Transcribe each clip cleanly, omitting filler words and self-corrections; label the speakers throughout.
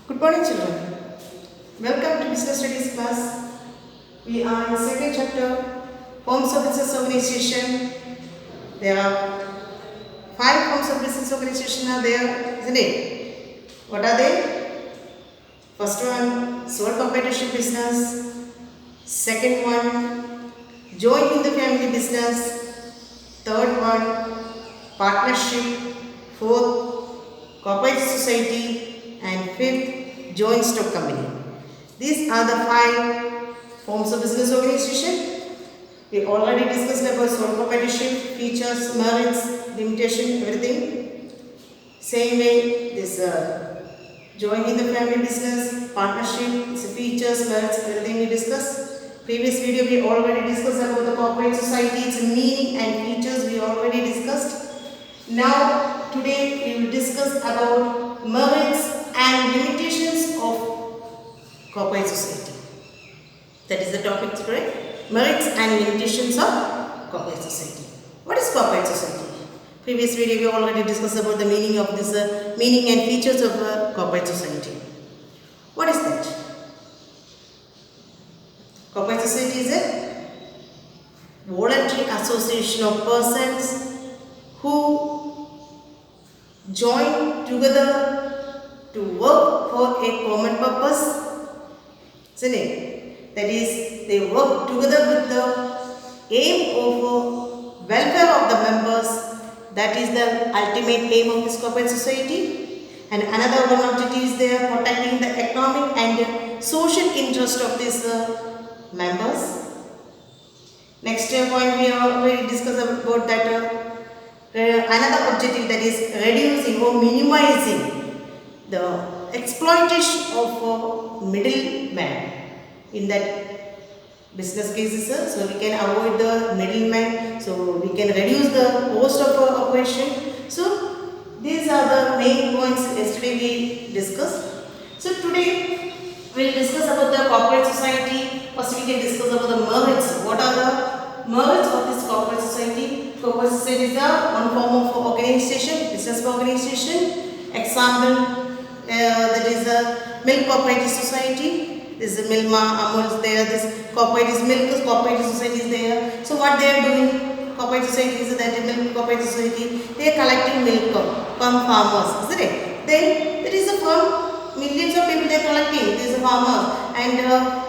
Speaker 1: Good morning, children. Welcome to Business Studies class. We are in second chapter, Forms of Business Organization. There are 5 forms of business organization are there, isn't it? What are they? First one, sole proprietorship business. Second one, joint in the family business. Third one, partnership. Fourth, corporate society. And fifth, joint stock company. These are the 5 forms of business organization. We already discussed about sole proprietorship, features, merits, limitation, everything. Same way, this joint in the family business, partnership, its features, merits, everything we discussed. Previous video we already discussed about the corporate society, its meaning and features we already discussed. Now today we will discuss about merits and limitations of corporate society. That is the topic today. Merits and limitations of corporate society. What is corporate society? Previous video we already discussed about the meaning of this meaning and features of corporate society. What is that? Corporate society is a voluntary association of persons who join together to work for a common purpose. Isn't it? That is, they work together with the aim of welfare of the members. That is the ultimate aim of this corporate society. And another one objective is there, protecting the economic and social interest of these members. Next point we already discussed about that. Another objective, that is reducing or minimizing the exploitation of middlemen in that business cases, so we can avoid the middleman, so we can reduce the cost of operation. So these are the main points yesterday we discussed. So today we will discuss about the corporate society. First we can discuss about the merits. What are the merits of this corporate society? Corporate society is one form of organization, business organization. Example, that is a milk cooperative society. This is Milma, Amul is there. This cooperative milk cooperative society is there. So what they are doing? Cooperative society is that milk cooperative society. They are collecting milk from farmers, isn't it? Then there is a farm. Millions of people they are collecting. There is a farmer and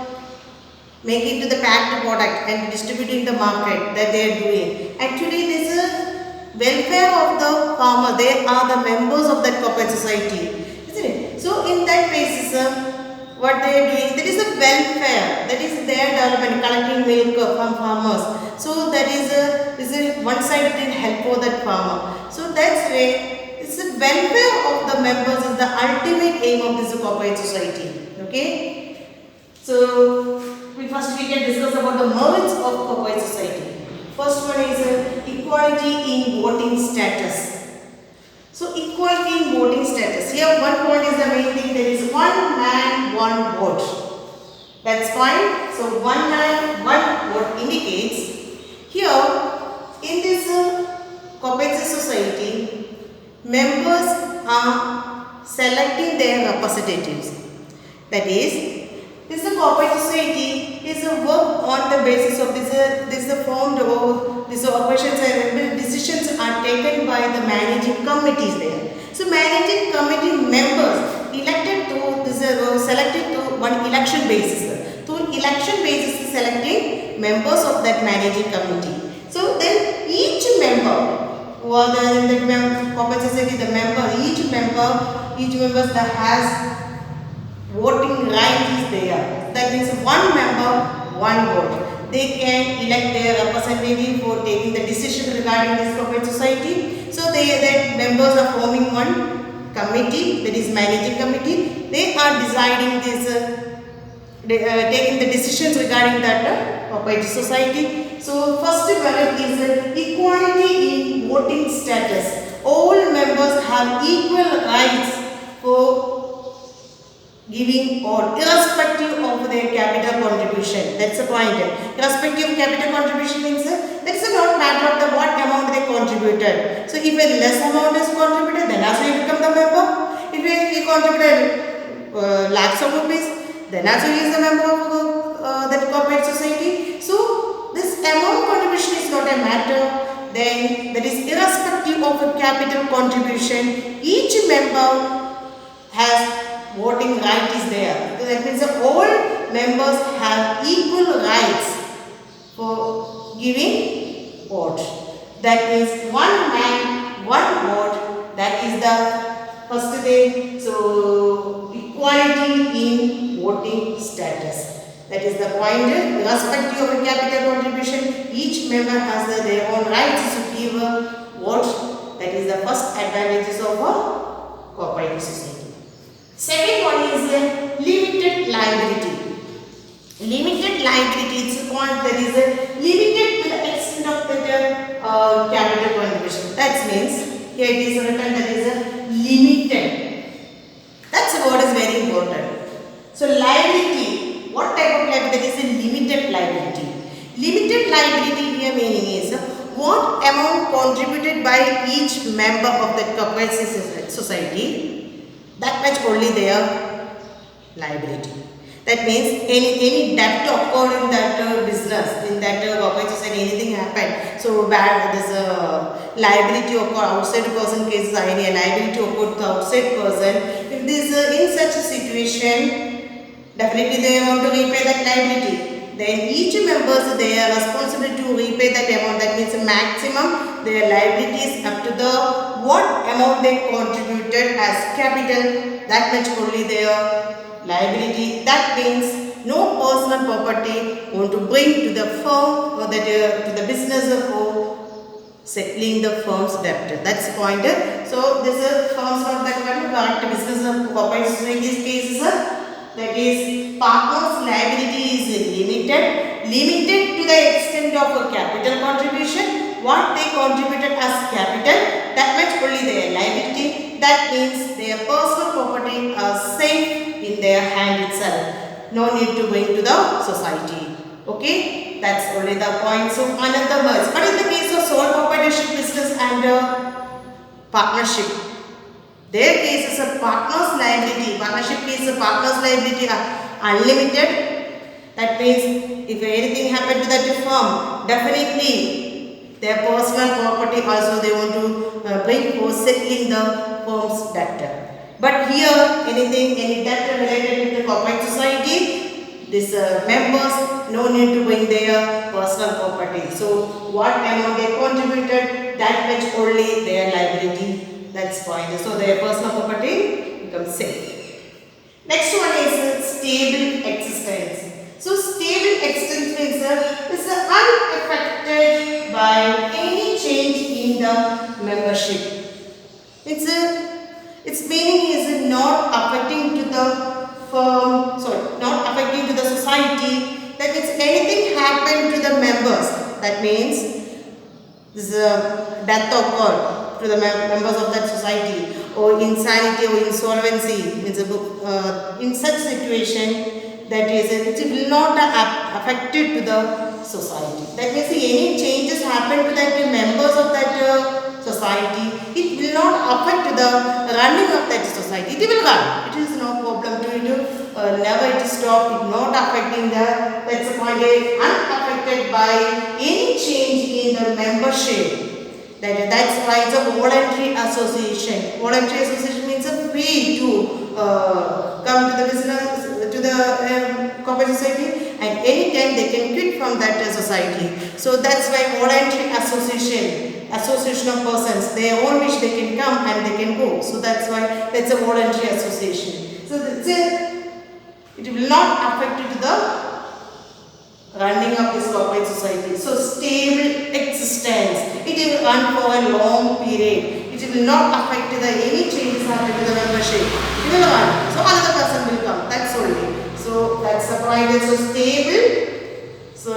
Speaker 1: make it to the packed product and distributing the market that they are doing. Actually, this is welfare of the farmer. They are the members of that corporate society, isn't it? So in that basis, what they are doing, there is a welfare, that is their development, collecting milk from farmers. So that is a one-sided help for that farmer. So that's way, it's the welfare of the members is the ultimate aim of this corporate society. Okay. So we can discuss about the merits of corporate society. First one is equality in voting status. So equality in voting status. Here one point is the main thing. There is one man, one vote. That's fine. So one man, one vote indicates here in this corporate society, members are selecting their representatives. That is, this corporate society is a work on the basis of this formed or this operations and decisions are taken by the managing committees there. So managing committee members elected to this selected to one election basis. Through election basis selecting members of that managing committee. So then each member who are there in the corporate society, the member, each member that has voting right is there. That means one member, one vote. They can elect their representative for taking the decision regarding this corporate society. So that members are forming one committee, that is managing committee. They are deciding this, taking the decisions regarding that corporate society. So first merit is equality in voting status. All members have equal rights for giving or irrespective of their capital contribution. That's the point. Irrespective of capital contribution means that's not matter of the what amount they contributed. So if a less amount is contributed, then also you become the member. If you contributed lakhs of rupees, then also he is a member of that corporate society. So this amount contribution is not a matter. Then that is irrespective of a capital contribution, each member has voting right is there. That means that all members have equal rights for giving vote. That means one man, one vote. That is the first thing. So equality in voting status. That is the point. Irrespective of a capital contribution, each member has their own rights to give a vote. That is the first advantages of a cooperative society. Second one is limited liability. Limited liability is a point that is limited to the extent of the capital contribution. That means here it is written that is limited. That word is very important. So liability, what type of liability? That is a limited liability. Limited liability here meaning is what amount contributed by each member of the corporate society, that much only their liability. That means any debt occurred in that business, in that corporate society, anything happened. So bad, there is a liability occur outside person cases, any liability occurred to outside person. If this in such a situation, definitely they want to repay that liability. Then each members they are responsible to repay that amount. That means maximum their liabilities up to the what amount they contributed as capital, that much only their liability. That means no personal property want to bring to the firm or that to the business for settling the firm's debt. That's the point. So this is firms not that one, but business of corporate societies cases. That is partners liability is limited to the extent of a capital contribution. What they contributed as capital, that much only their liability. That means their personal property are safe in their hand itself. No need to bring to the society. Okay, that's only the point. So another merge. But in the case of sole proprietorship business and partnership, their cases of partners liability, partnership case of partners liability are unlimited. That means if anything happened to that firm, definitely their personal property also they want to bring for settling the firm's debt. But here any debt related to the corporate society, these members no need to bring their personal property. So what amount they contributed, that much only their liability. That's point. So their personal property becomes safe. Next one is stable existence. So stable existence means is unaffected by any change in the membership. Its meaning is not affecting to the firm, not affecting to the society. That means anything happened to the members. That means this death occurred to the members of that society, or insanity or insolvency means in such situation, that is it will not affected to the society. That means any changes happen to the members of that society, it will not affect the running of that society. It will run. It is no problem to it. Never it stop. It not affecting the. That's the point. Unaffected by any change in the membership. That's why it's a voluntary association. Voluntary association means a free to come to the business, to the corporate society, and anytime they can quit from that society. So that's why voluntary association of persons, their own wish they can come and they can go. So that's why that's a voluntary association. So it will not affect to the running of this corporate society. So stable existence. It will run for a long period. It will not affect any changes happen to the membership. It will run. So another person will come. That's only. So that's the point. So stable. So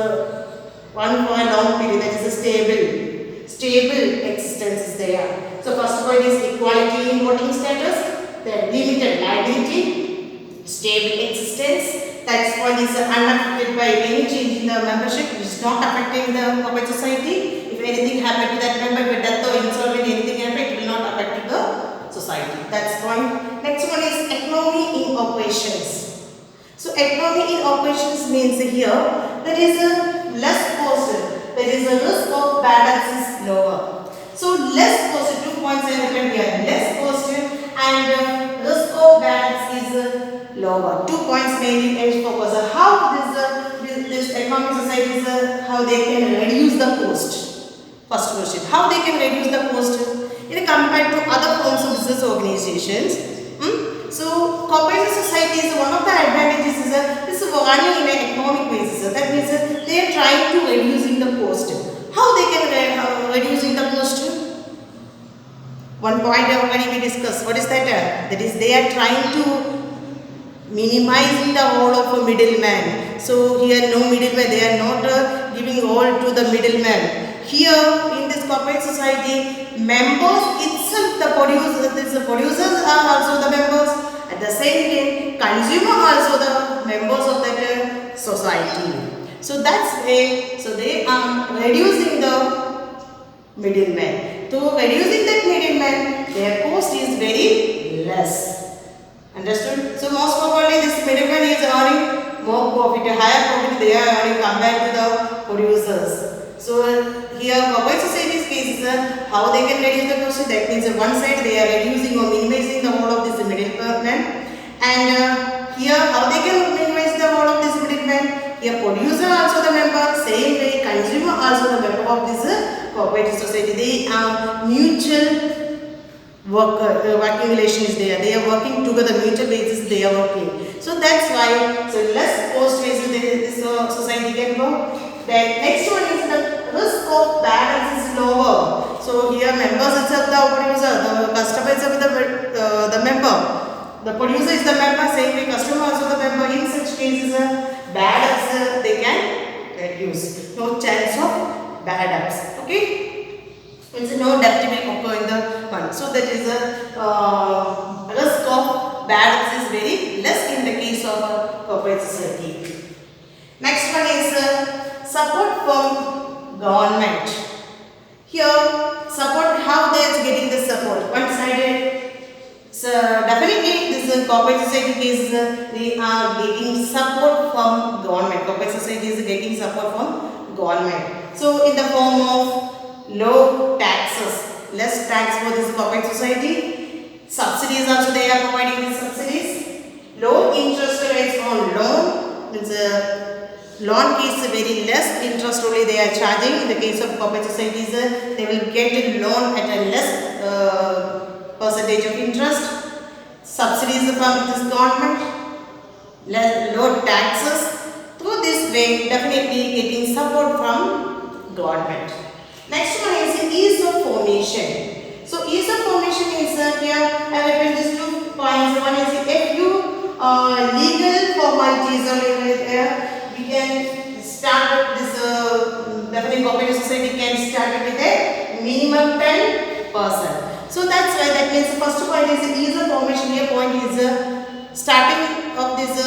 Speaker 1: run for a long period. That is a stable existence is there. So first point is equality in voting status. Then limited liability. Stable existence. Tax point is unaffected by any change in the membership. It is not affecting the corporate society. If anything happened to that member, with death or insolvency, anything happened, it will not affect the society. That's point. Next one is economy in operations. So economy in operations means here there is a less cost, there is a risk of bad debts is lower. So less cost, 2 points I written here, less cost and risk of bad debts is lower. 2 points mainly I focus. How this economic society is how they can reduce the cost. First question, how they can reduce the cost in compared to other forms of business organizations. So cooperative society is one of the advantages is this running in an economic basis. That means they are trying to reducing the cost. How they can reducing the cost? One point already we discussed. What is that? That is they are trying to minimizing the role of a middleman. So here no middleman. They are not giving role to the middleman. Here in this corporate society, members itself, the producers are also the members. At the same time, consumer also the members of that society. So that's way. So they are reducing the middleman. So reducing that middleman, their cost is very less. Understood? So most probably this middleman is earning more profit, a higher profit they are earning compared to the producers. So here corporate society's case is how they can reduce the cost. That means one side they are reducing or minimizing the role of this middleman, and here how they can minimize the role of this middleman. Here producer also the member, same way consumer also the member of this cooperative society. They are mutual working relation is there. They are working together, mutual basis they are working. So that's why less cost basis this society can work. Then next one is the risk of bad debts is lower. So here members itself the producer, the customer itself the member, the producer is the member, same way customer also the member. In such cases, bad debts they can reduce. No chance of bad debts. Okay, means no debt will occur in the fund. So that is a risk of bad debts is very less in the case of a corporate society. Next one is support from government. Here support, how they are getting the support? One sided. So definitely this corporate society case they are getting support from government. Corporate society is getting support from government. So in the form of low taxes, less tax for this corporate society. Subsidies also they are providing these subsidies. Low interest rates on loan. It's loan case very less interest only they are charging. In the case of corporate societies, they will get a loan at a less percentage of interest. Subsidies from this government, low taxes. Through this way, definitely getting support from government. Next one is ease of formation. So ease of formation is here I have written these 2 points. One is if you legal formalities are there. We can start this definitely cooperative society can start with a minimum 10%. So that's why that means the first point is ease of formation. Here point is starting of this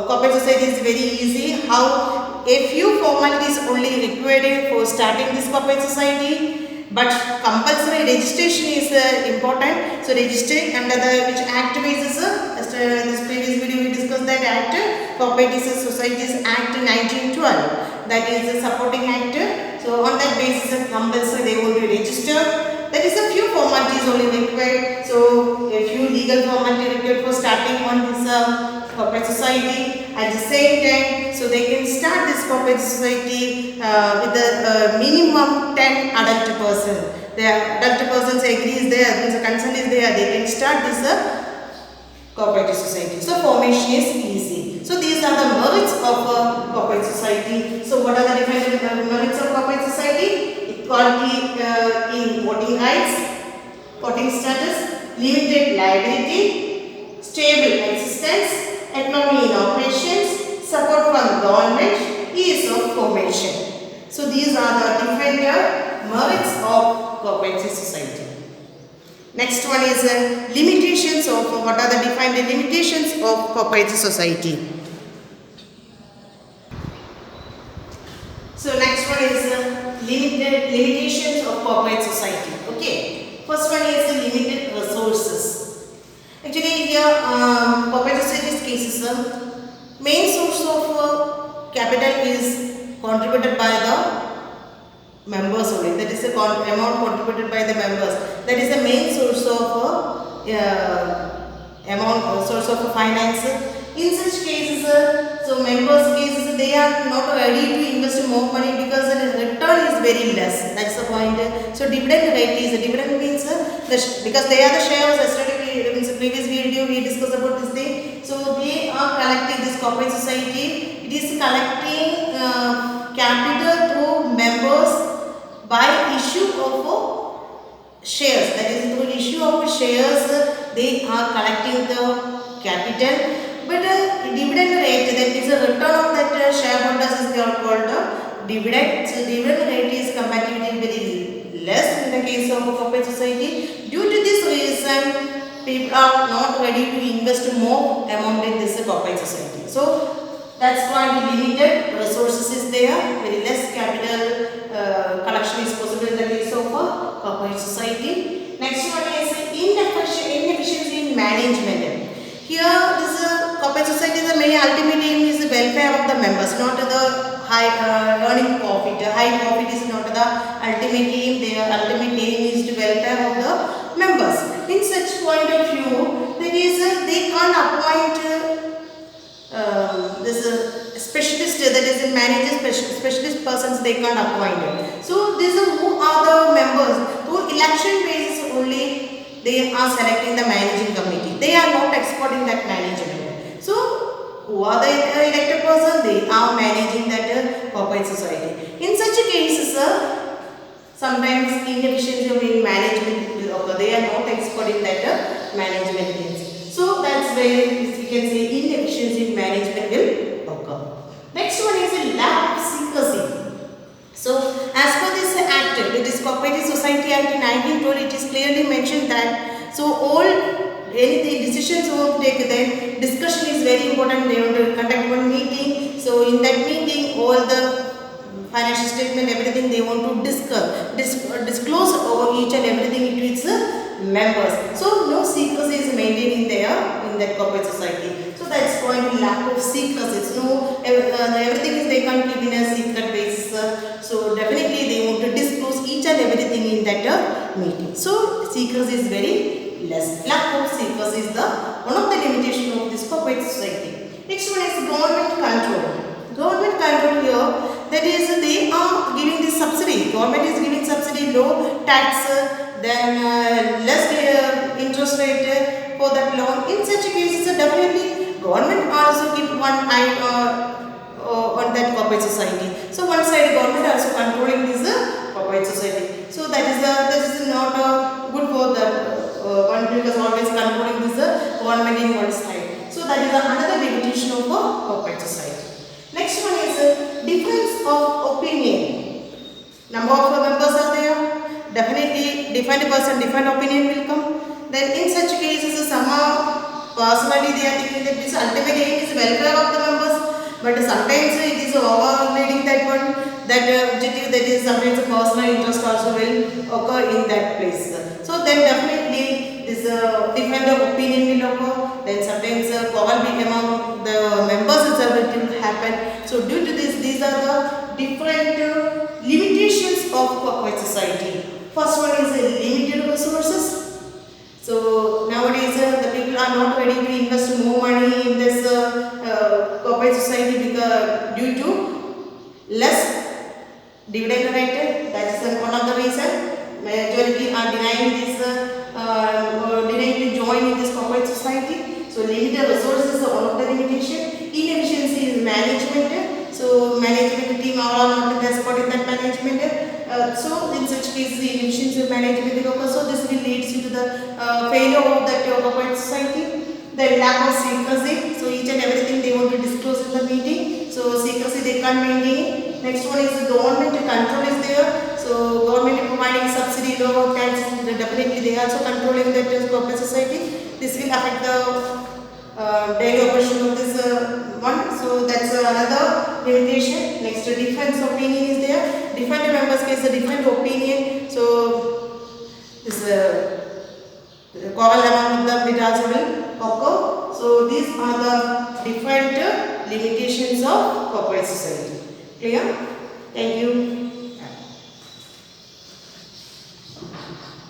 Speaker 1: cooperative society is very easy. How a few formalities only required for starting this cooperative society, but compulsory registration is important. So registering under the which act basis as in this previous video we discussed that act, Cooperative Societies Act 1912, that is a supporting act. So on that basis compulsory they will be registered. There is a few formalities only required. So a few legal formalities required for starting on this corporate society. At the same time, so they can start this corporate society with the minimum 10 adult person. The adult persons agrees there, means the consent is there. They can start this cooperative society. So formation is easy. So these are the merits of a corporate society. So what are the different merits of corporate society? Equality in voting rights, voting status, limited liability, stable existence, economy in operations, support from government, ease of formation. So these are the different merits of cooperative society. Next one is limitations of what are the defined limitations of cooperative society. So next one is limitations of corporate society. Okay. First one is limited resources. resources. Actually, here corporate societies cases, main source of capital is contributed by the members only. That is the amount contributed by the members. That is the main source of source of finance. In such cases, so members cases, they are not ready to invest more money because the return is very less. That's the point. So dividend rate is, dividend means because they are the shares. Yesterday in the previous video we discussed about this thing. So they are collecting, this corporate society, it is collecting capital through members by issue of shares. That is, through issue of shares they are collecting the capital. But dividend rate, that is a return of that shareholders, is called dividend. So dividend rate is comparatively very less in the case of a corporate society. Due to this reason, people are not ready to invest more amount in this corporate society. So that's why limited resources is there, very less capital collection is possible in the case of a corporate society. Next one is inefficiency in management. Here, this corporate society, the main ultimate aim is the welfare of the members, not the high earning profit. High profit is not the ultimate aim. Their ultimate aim is the welfare of the members. In such point of view, that is, they can't appoint this specialist, that is in managers, specialist persons they can't appoint. So, these are who are the members. Through election basis only, they are selecting the managing committee. They are not exporting that management. So, who are the elected person? They are managing that corporate society. In such cases, sometimes inefficiency in management will occur. They are not exporting that management things. So, that's where you can say inefficiency in management will occur. Next one is a lack of secrecy. So, as per this act, it is Cooperative Society Act in 1912, it is clearly mentioned that, so all anything decisions you want to take, then discussion is very important. They want to conduct one meeting. So, in that meeting, all the financial statement, everything they want to disclose over each and everything to its members. So, no secrecy is maintained in there in that corporate society. So, that's point lack of secrecy. No, everything is they can't keep in a secret basis. So, definitely they want to disclose each and everything in that meeting. So, secrecy is very less. Lack of secrecy is the one of the limitations of this corporate society. Next one is government control. Government control here, that is they are giving this subsidy. Government is giving subsidy, low tax, then less interest rate for that loan. In such cases, definitely government also keep one eye on that corporate society. So one side government also controlling this corporate society. So this is not good for that one, because always controlling this government in one side. So that is another limitation of a corporate society. Next one is difference of opinion. Number of members are there. Definitely different person, different opinion will come. Then in such cases, somehow personally they are thinking that this ultimate aim is welfare of the members. But sometimes it is overriding that one, that objective, that is sometimes a personal interest also will occur in that place. So then definitely this different opinion will occur. Then sometimes quarrel among the members itself it will happen. So due to this, these are the different limitations of corporate society. First one is limited resources. So nowadays the people are not ready to invest more money in this corporate society because due to less dividend rate. That is one of the reasons. Majority are denying this, denying to join in this corporate society. So limited resources are one of the limitation. Inefficiency is management. So management team are not expert in that management. So in such cases, the inefficiency of management will occur. So this will lead you to the failure of that corporate society. The lack of secrecy. So each and everything they want to disclose in the meeting. So secrecy they can't maintain. Next one is the government control is there. So government providing subsidy, low tax. Definitely they are also controlling that corporate society. This will affect the daily operation of this one. So that's another limitation. Next, difference opinion is there. Different members case a different opinion. So this quarrel among the Miraj will occur. So these are the different limitations of corporate society. Clear? Thank you.